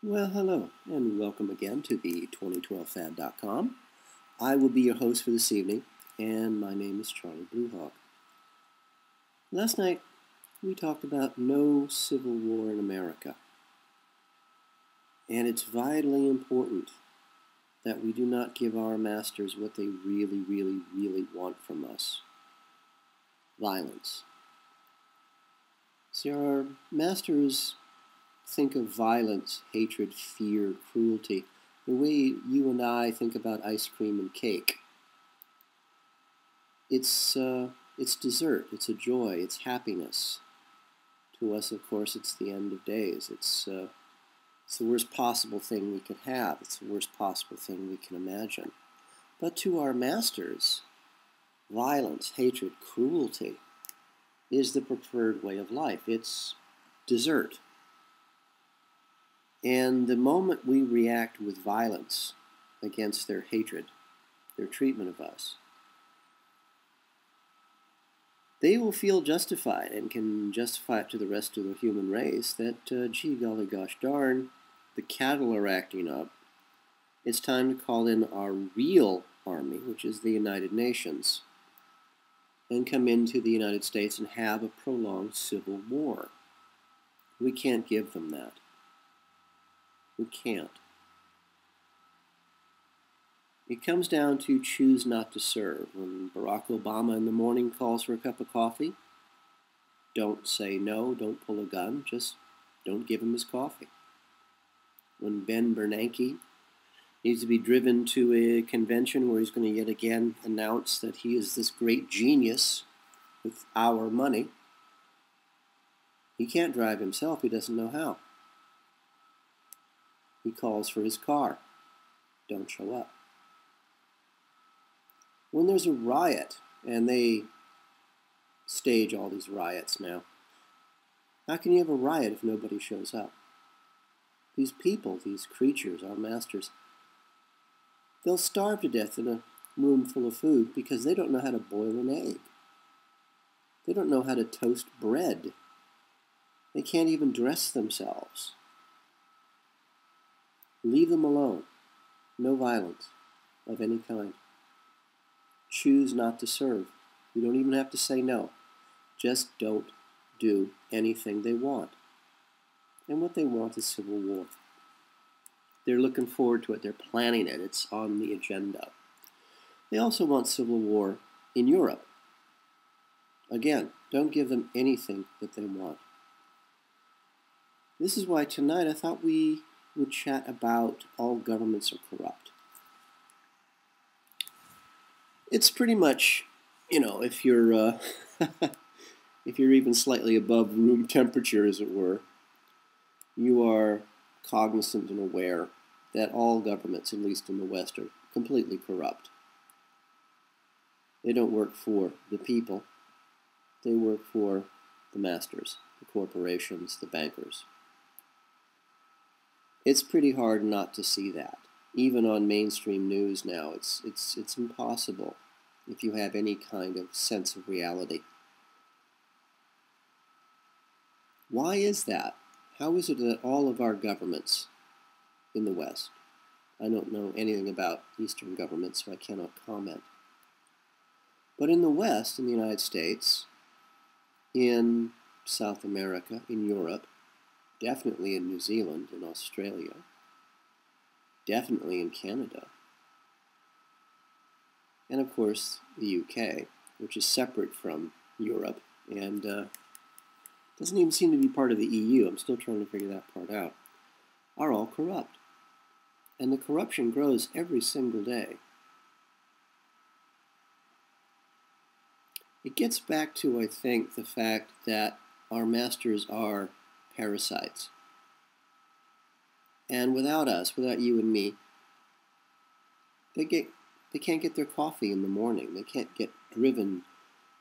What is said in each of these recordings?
Well, hello, and welcome again to the 2012fad.com. I will be your host for this evening, and my name is Charlie Bluehawk. Last night, we talked about no civil war in America, and it's vitally important that we do not give our masters what they really want from us: violence. See, our masters think of violence, hatred, fear, cruelty, the way you and I think about ice cream and cake. It's dessert, it's a joy, it's happiness. To us, of course, it's the end of days. It's the worst possible thing we could have. It's the worst possible thing we can imagine. But to our masters, violence, hatred, cruelty is the preferred way of life. It's dessert. And the moment we react with violence against their hatred, their treatment of us, they will feel justified and can justify it to the rest of the human race that, gee golly gosh darn, the cattle are acting up. It's time to call in our real army, which is the United Nations, and come into the United States and have a prolonged civil war. We can't give them that. We can't. It comes down to choose not to serve. When Barack Obama in the morning calls for a cup of coffee, don't say no, don't pull a gun, just don't give him his coffee. When Ben Bernanke needs to be driven to a convention where he's going to yet again announce that he is this great genius with our money, he can't drive himself, he doesn't know how. He calls for his car. Don't show up. When there's a riot, and they stage all these riots now, how can you have a riot if nobody shows up? These people, these creatures, our masters, they'll starve to death in a room full of food because they don't know how to boil an egg. They don't know how to toast bread. They can't even dress themselves. Leave them alone. No violence of any kind. Choose not to serve. You don't even have to say no. Just don't do anything they want. And what they want is civil war. They're looking forward to it. They're planning it. It's on the agenda. They also want civil war in Europe. Again, don't give them anything that they want. This is why tonight I thought we would chat about all governments are corrupt. It's pretty much, if you're if you're even slightly above room temperature, as it were, you are cognizant and aware that all governments, at least in the West, are completely corrupt. They don't work for the people. They work for the masters, the corporations, the bankers. It's pretty hard not to see that. Even on mainstream news now, it's impossible if you have any kind of sense of reality. Why is that? How is it that all of our governments in the West, I don't know anything about Eastern governments, so I cannot comment, but in the West, in the United States, in South America, in Europe, definitely in New Zealand, in Australia, definitely in Canada, and of course the UK, which is separate from Europe and doesn't even seem to be part of the EU, I'm still trying to figure that part out, are all corrupt. And the corruption grows every single day. It gets back to, I think, the fact that our masters are parasites. And without us, without you and me, they can't get their coffee in the morning. They can't get driven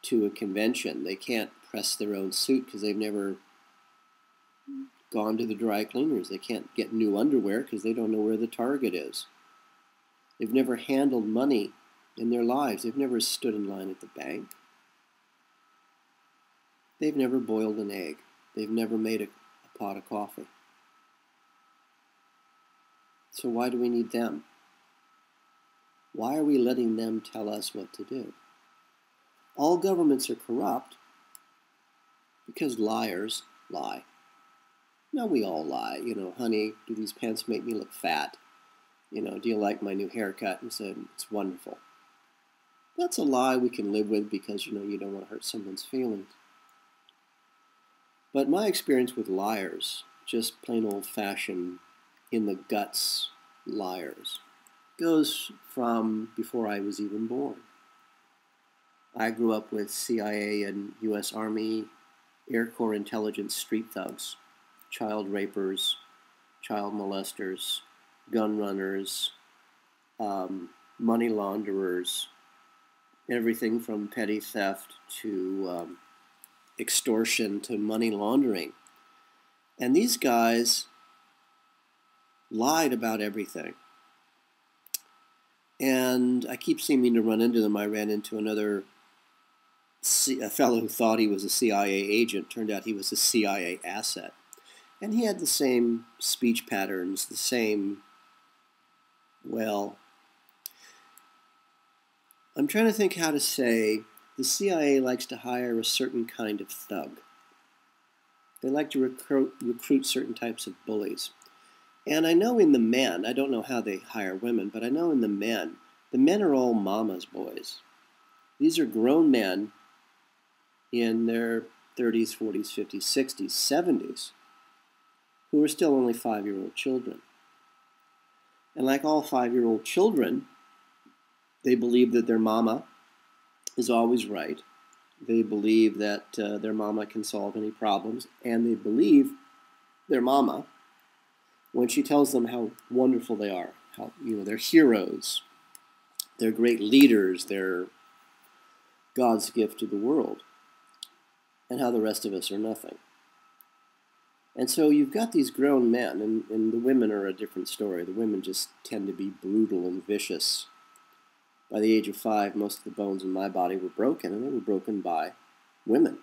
to a convention. They can't press their own suit because they've never gone to the dry cleaners. They can't get new underwear because they don't know where the Target is. They've never handled money in their lives. They've never stood in line at the bank. They've never boiled an egg. They've never made a pot of coffee. So why do we need them? Why are we letting them tell us what to do? All governments are corrupt because liars lie. Now we all lie. Honey, do these pants make me look fat? Do you like my new haircut? And said, it's wonderful. That's a lie we can live with because, you don't want to hurt someone's feelings. But my experience with liars, just plain old-fashioned, in the guts liars, goes from before I was even born. I grew up with CIA and U.S. Army, Air Corps intelligence street thugs, child rapers, child molesters, gun runners, money launderers, everything from petty theft to extortion to money laundering. And these guys lied about everything. And I keep seeming to run into them. I ran into a fellow who thought he was a CIA agent. Turned out he was a CIA asset. And he had the same speech patterns, the same, I'm trying to think how to say, the CIA likes to hire a certain kind of thug. They like to recruit certain types of bullies. And I know in the men, I don't know how they hire women, but I know in the men are all mama's boys. These are grown men in their 30s, 40s, 50s, 60s, 70s, who are still only 5-year-old children. And like all 5-year-old children, they believe that their mama is always right. They believe that their mama can solve any problems. And they believe their mama when she tells them how wonderful they are, how they're heroes, they're great leaders, they're God's gift to the world, and how the rest of us are nothing. And so you've got these grown men, and the women are a different story. The women just tend to be brutal and vicious. By the age of 5, most of the bones in my body were broken, and they were broken by women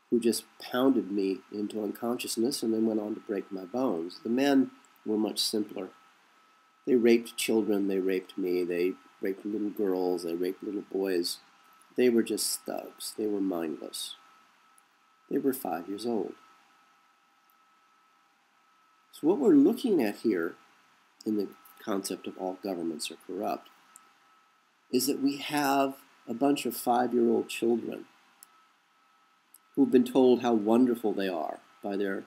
who just pounded me into unconsciousness and then went on to break my bones. The men were much simpler. They raped children, they raped me, they raped little girls, they raped little boys. They were just thugs. They were mindless. They were 5 years old. So what we're looking at here in the concept of all governments are corrupt is that we have a bunch of 5-year-old children who've been told how wonderful they are by their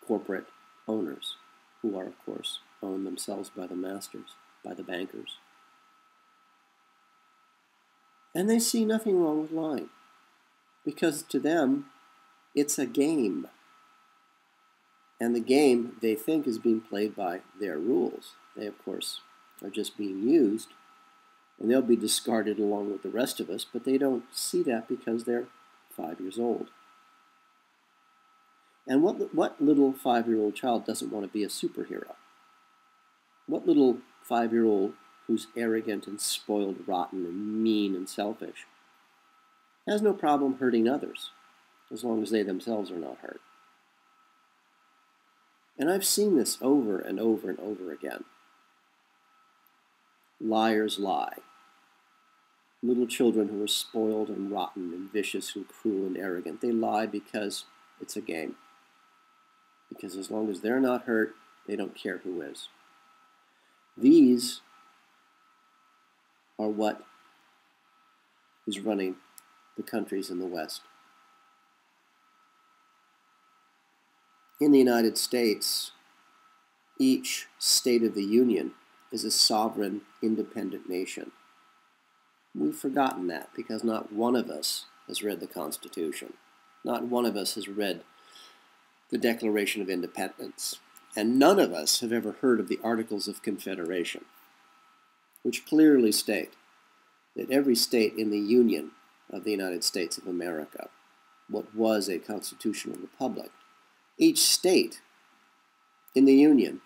corporate owners, who are, of course, owned themselves by the masters, by the bankers. And they see nothing wrong with lying, because to them, it's a game. And the game, they think, is being played by their rules. They, of course, are just being used, and they'll be discarded along with the rest of us, but they don't see that because they're 5 years old. And what little 5-year-old child doesn't want to be a superhero? What little 5-year-old who's arrogant and spoiled, rotten and mean and selfish has no problem hurting others, as long as they themselves are not hurt? And I've seen this over and over and over again. Liars lie. Little children who are spoiled and rotten and vicious and cruel and arrogant, they lie because it's a game. Because as long as they're not hurt, they don't care who is. These are what is running the countries in the West. In the United States, each state of the Union is a sovereign, independent nation. We've forgotten that because not one of us has read the Constitution. Not one of us has read the Declaration of Independence. And none of us have ever heard of the Articles of Confederation, which clearly state that every state in the Union of the United States of America, what was a constitutional republic, each state in the Union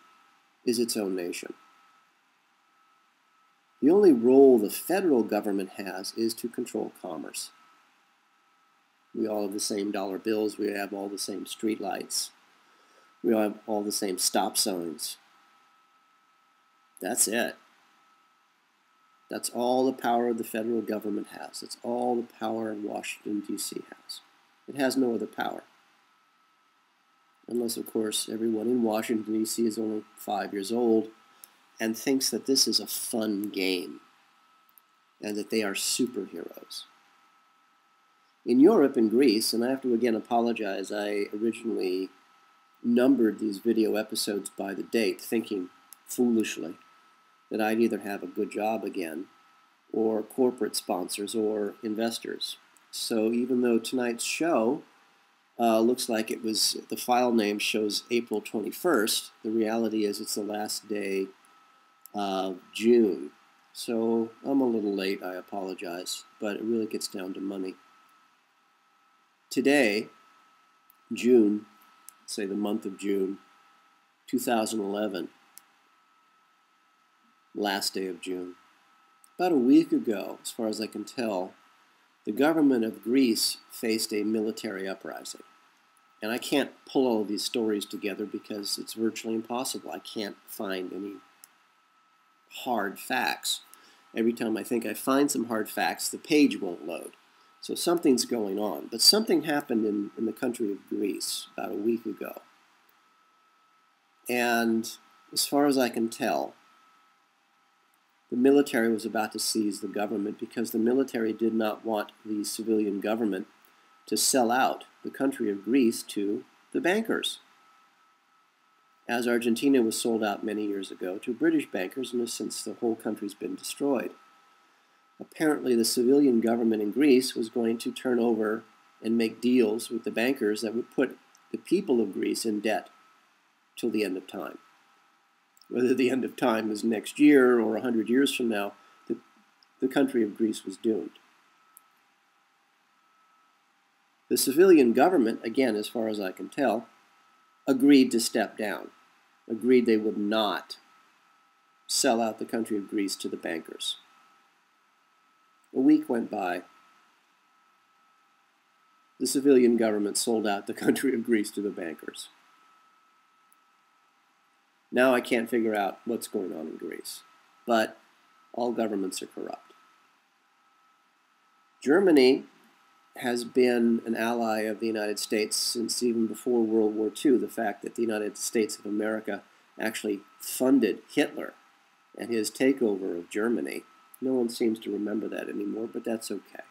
is its own nation. The only role the federal government has is to control commerce. We all have the same dollar bills. We have all the same street lights. We all have all the same stop signs. That's it. That's all the power the federal government has. That's all the power Washington, D.C. has. It has no other power. Unless, of course, everyone in Washington, D.C. is only 5 years old and thinks that this is a fun game and that they are superheroes. In Europe and Greece, and I have to again apologize, I originally numbered these video episodes by the date, thinking foolishly that I'd either have a good job again, or corporate sponsors, or investors. So even though tonight's show looks like it was, the file name shows April 21st, the reality is it's the last day of June. So I'm a little late, I apologize, but it really gets down to money. Today, June, say the month of June, 2011, last day of June. About a week ago, as far as I can tell, the government of Greece faced a military uprising. And I can't pull all of these stories together because it's virtually impossible. I can't find any hard facts. Every time I think I find some hard facts, the page won't load. So something's going on. But something happened in the country of Greece about a week ago. And as far as I can tell, the military was about to seize the government because the military did not want the civilian government to sell out the country of Greece to the bankers, as Argentina was sold out many years ago to British bankers, and since the whole country's been destroyed. Apparently the civilian government in Greece was going to turn over and make deals with the bankers that would put the people of Greece in debt till the end of time. Whether the end of time is next year or 100 years from now, the country of Greece was doomed. The civilian government, again, as far as I can tell, agreed to step down, agreed they would not sell out the country of Greece to the bankers. A week went by. The civilian government sold out the country of Greece to the bankers. Now I can't figure out what's going on in Greece, but all governments are corrupt. Germany has been an ally of the United States since even before World War II. The fact that the United States of America actually funded Hitler and his takeover of Germany. No one seems to remember that anymore, but that's okay.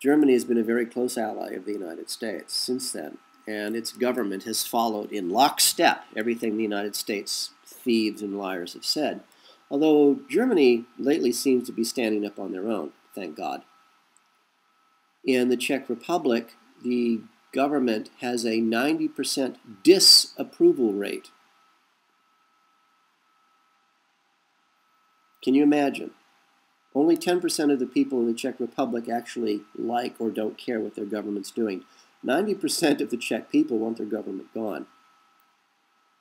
Germany has been a very close ally of the United States since then, and its government has followed in lockstep everything the United States thieves and liars have said. Although Germany lately seems to be standing up on their own, thank God. In the Czech Republic, the government has a 90% disapproval rate. Can you imagine? Only 10% of the people in the Czech Republic actually like or don't care what their government's doing. 90% of the Czech people want their government gone.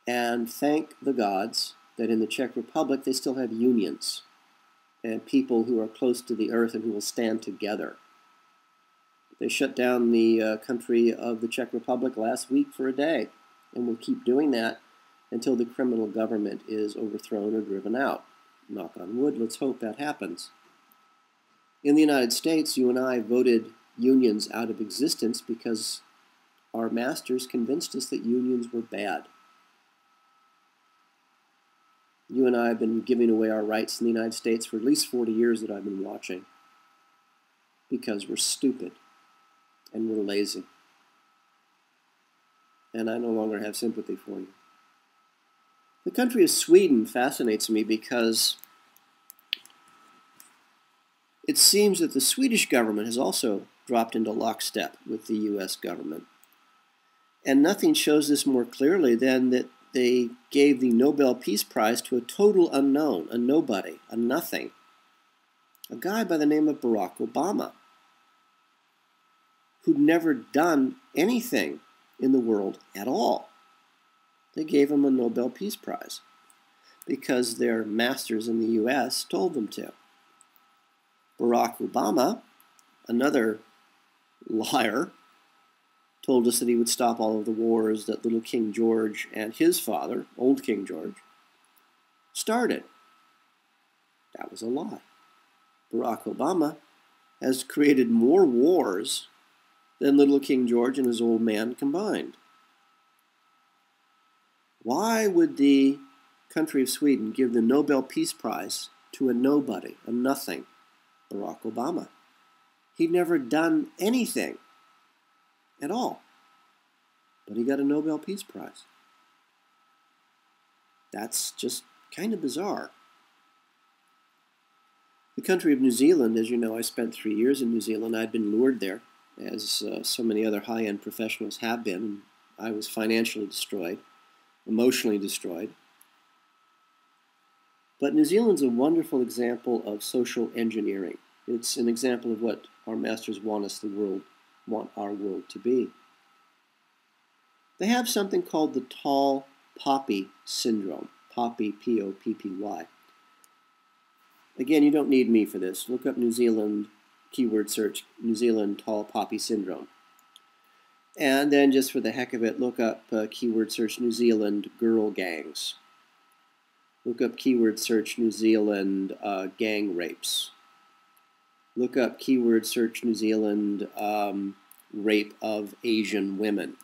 And thank the gods that in the Czech Republic they still have unions and people who are close to the earth and who will stand together. They shut down the country of the Czech Republic last week for a day, and will keep doing that until the criminal government is overthrown or driven out. Knock on wood, let's hope that happens. In the United States, you and I voted unions out of existence because our masters convinced us that unions were bad. You and I have been giving away our rights in the United States for at least 40 years that I've been watching because we're stupid and we're lazy. And I no longer have sympathy for you. The country of Sweden fascinates me because it seems that the Swedish government has also dropped into lockstep with the U.S. government. And nothing shows this more clearly than that they gave the Nobel Peace Prize to a total unknown, a nobody, a nothing, a guy by the name of Barack Obama, who'd never done anything in the world at all. They gave him a Nobel Peace Prize because their masters in the U.S. told them to. Barack Obama, another liar, told us that he would stop all of the wars that little King George and his father, old King George, started. That was a lie. Barack Obama has created more wars than little King George and his old man combined. Why would the country of Sweden give the Nobel Peace Prize to a nobody, a nothing, Barack Obama? He'd never done anything at all, but he got a Nobel Peace Prize. That's just kind of bizarre. The country of New Zealand, as you know, I spent 3 years in New Zealand. I'd been lured there, as so many other high-end professionals have been, and I was financially destroyed, emotionally destroyed. But New Zealand's a wonderful example of social engineering. It's an example of what our masters want our world to be. They have something called the tall poppy syndrome. Poppy, P-O-P-P-Y. Again, you don't need me for this. Look up New Zealand, keyword search, New Zealand tall poppy syndrome. And then just for the heck of it, look up keyword search New Zealand girl gangs. Look up keyword search New Zealand gang rapes. Look up keyword search New Zealand rape of Asian women.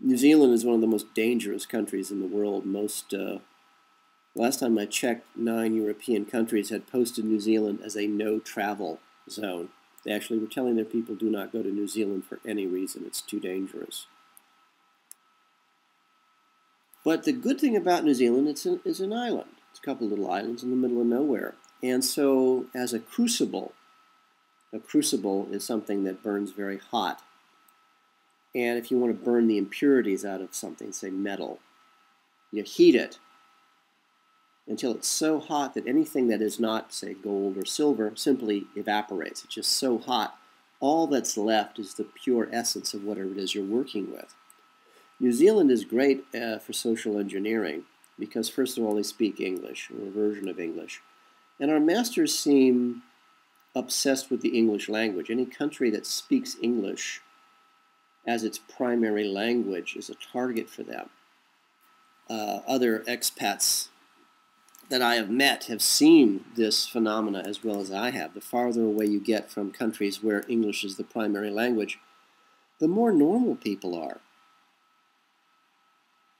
New Zealand is one of the most dangerous countries in the world. Last time I checked, 9 European countries had posted New Zealand as a no-travel zone. They actually were telling their people, do not go to New Zealand for any reason. It's too dangerous. But the good thing about New Zealand, it's an island. It's a couple little islands in the middle of nowhere. And so as a crucible is something that burns very hot. And if you want to burn the impurities out of something, say metal, you heat it until it's so hot that anything that is not, say, gold or silver simply evaporates. It's just so hot. All that's left is the pure essence of whatever it is you're working with. New Zealand is great for social engineering because, first of all, they speak English, or a version of English. And our masters seem obsessed with the English language. Any country that speaks English as its primary language is a target for them. Other expats that I have met have seen this phenomena as well as I have. The farther away you get from countries where English is the primary language, the more normal people are.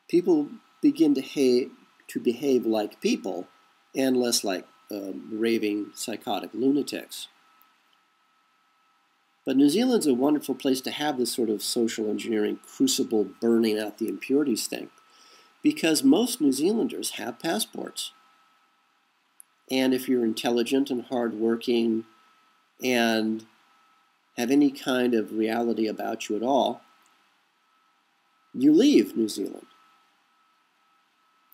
People begin to behave like people and less like raving psychotic lunatics. But New Zealand's a wonderful place to have this sort of social engineering crucible burning out the impurities thing, because most New Zealanders have passports. And if you're intelligent and hardworking and have any kind of reality about you at all, you leave New Zealand.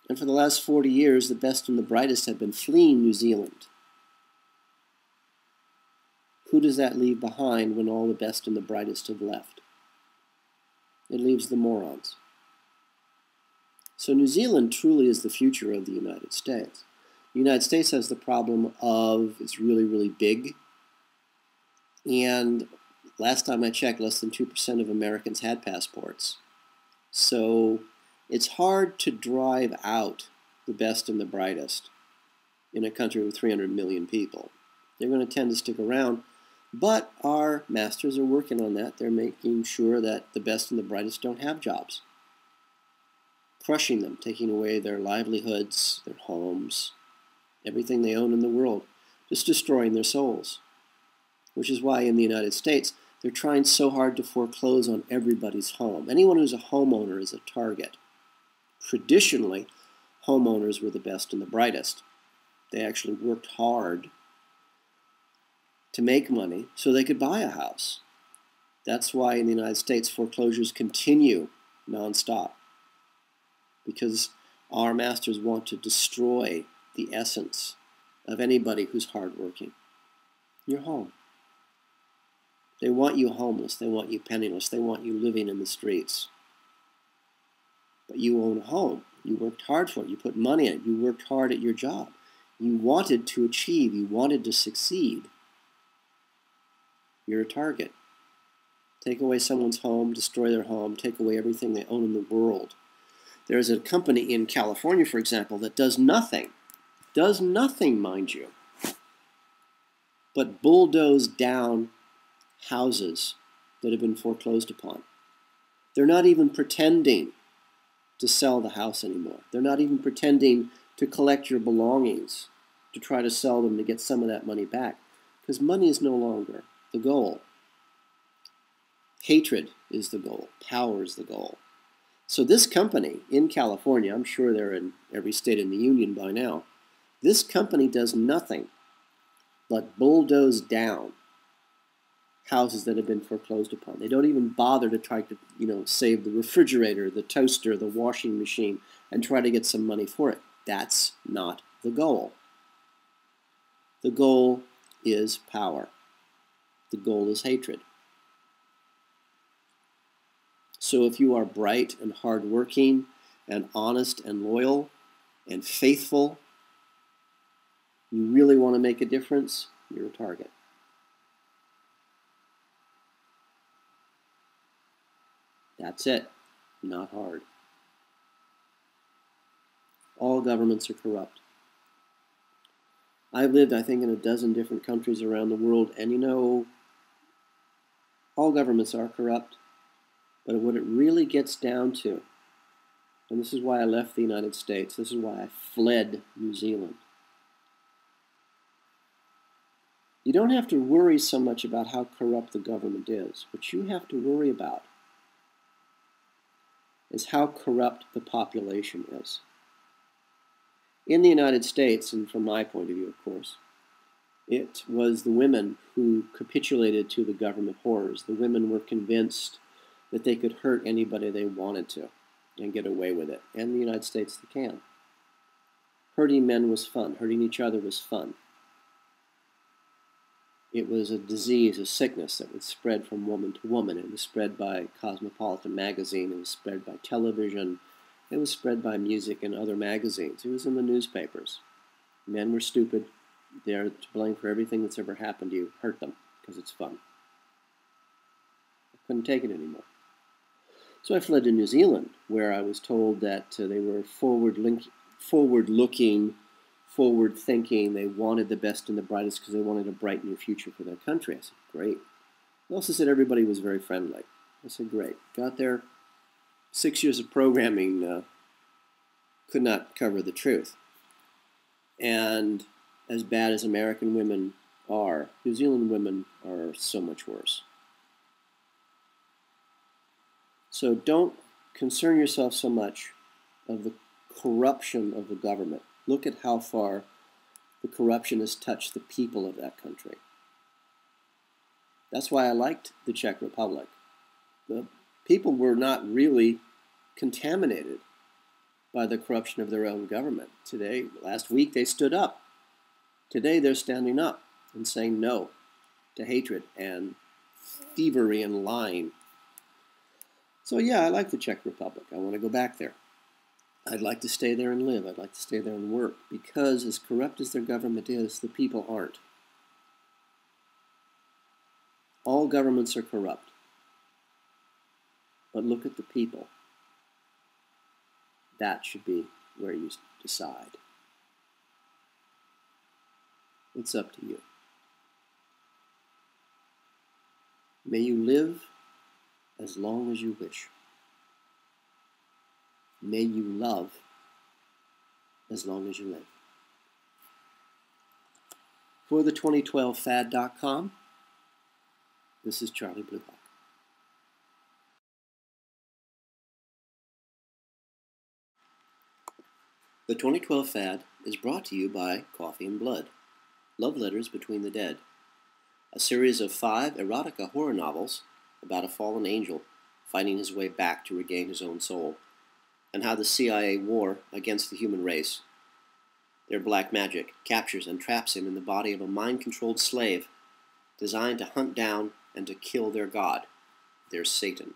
And for the last 40 years, the best and the brightest have been fleeing New Zealand. Who does that leave behind when all the best and the brightest have left? It leaves the morons. So New Zealand truly is the future of the United States. The United States has the problem of it's really, really big. And last time I checked, less than 2% of Americans had passports. So it's hard to drive out the best and the brightest in a country with 300 million people. They're going to tend to stick around. But our masters are working on that. They're making sure that the best and the brightest don't have jobs. Crushing them, taking away their livelihoods, their homes, everything they own in the world, just destroying their souls. Which is why in the United States, they're trying so hard to foreclose on everybody's home. Anyone who's a homeowner is a target. Traditionally, homeowners were the best and the brightest. They actually worked hard to make money so they could buy a house. That's why in the United States foreclosures continue nonstop, because our masters want to destroy the essence of anybody who's hardworking. Your home. They want you homeless. They want you penniless. They want you living in the streets. But you own a home. You worked hard for it. You put money in it. You worked hard at your job. You wanted to achieve. You wanted to succeed. You're a target. Take away someone's home, destroy their home, take away everything they own in the world. There's a company in California, for example, that does nothing, mind you, but bulldoze down houses that have been foreclosed upon. They're not even pretending to sell the house anymore. They're not even pretending to collect your belongings to try to sell them to get some of that money back, because money is no longer the goal. Hatred is the goal. Power is the goal. So this company in California, I'm sure they're in every state in the union by now, this company does nothing but bulldoze down houses that have been foreclosed upon. They don't even bother to try to, save the refrigerator, the toaster, the washing machine, and try to get some money for it. That's not the goal. The goal is power. The goal is hatred. So if you are bright and hardworking and honest and loyal and faithful, you really want to make a difference, you're a target. That's it. Not hard. All governments are corrupt. I've lived, I think, in a dozen different countries around the world, and all governments are corrupt. But what it really gets down to, and this is why I left the United States, this is why I fled New Zealand. You don't have to worry so much about how corrupt the government is. What you have to worry about is how corrupt the population is. In the United States, and from my point of view, of course, it was the women who capitulated to the government horrors. The women were convinced that they could hurt anybody they wanted to and get away with it. And in the United States, they can. Hurting men was fun. Hurting each other was fun. It was a disease, a sickness that would spread from woman to woman. It was spread by Cosmopolitan magazine. It was spread by television. It was spread by music and other magazines. It was in the newspapers. Men were stupid. They're to blame for everything that's ever happened to you. Hurt them because it's fun. I couldn't take it anymore. So I fled to New Zealand, where I was told that they were forward-looking, forward-thinking. They wanted the best and the brightest because they wanted a bright new future for their country. I said, great. They also said everybody was very friendly. I said, great. Got there. 6 years of programming could not cover the truth. And as bad as American women are, New Zealand women are so much worse. So don't concern yourself so much of the corruption of the government. Look at how far the corruption has touched the people of that country. That's why I liked the Czech Republic. The people were not really contaminated by the corruption of their own government. Last week, they stood up. Today, they're standing up and saying no to hatred and thievery and lying. So yeah, I like the Czech Republic. I want to go back there. I'd like to stay there and live. I'd like to stay there and work, because as corrupt as their government is, the people aren't. All governments are corrupt. But look at the people. That should be where you decide. It's up to you. May you live as long as you wish. May you love as long as you live. For the 2012fad.com, this is Charlie Bluehawk. The 2012 Fad is brought to you by Coffee and Blood, Love Letters Between the Dead, a series of 5 erotica horror novels about a fallen angel finding his way back to regain his own soul, and how the CIA war against the human race, their black magic, captures and traps him in the body of a mind-controlled slave designed to hunt down and to kill their god, their Satan.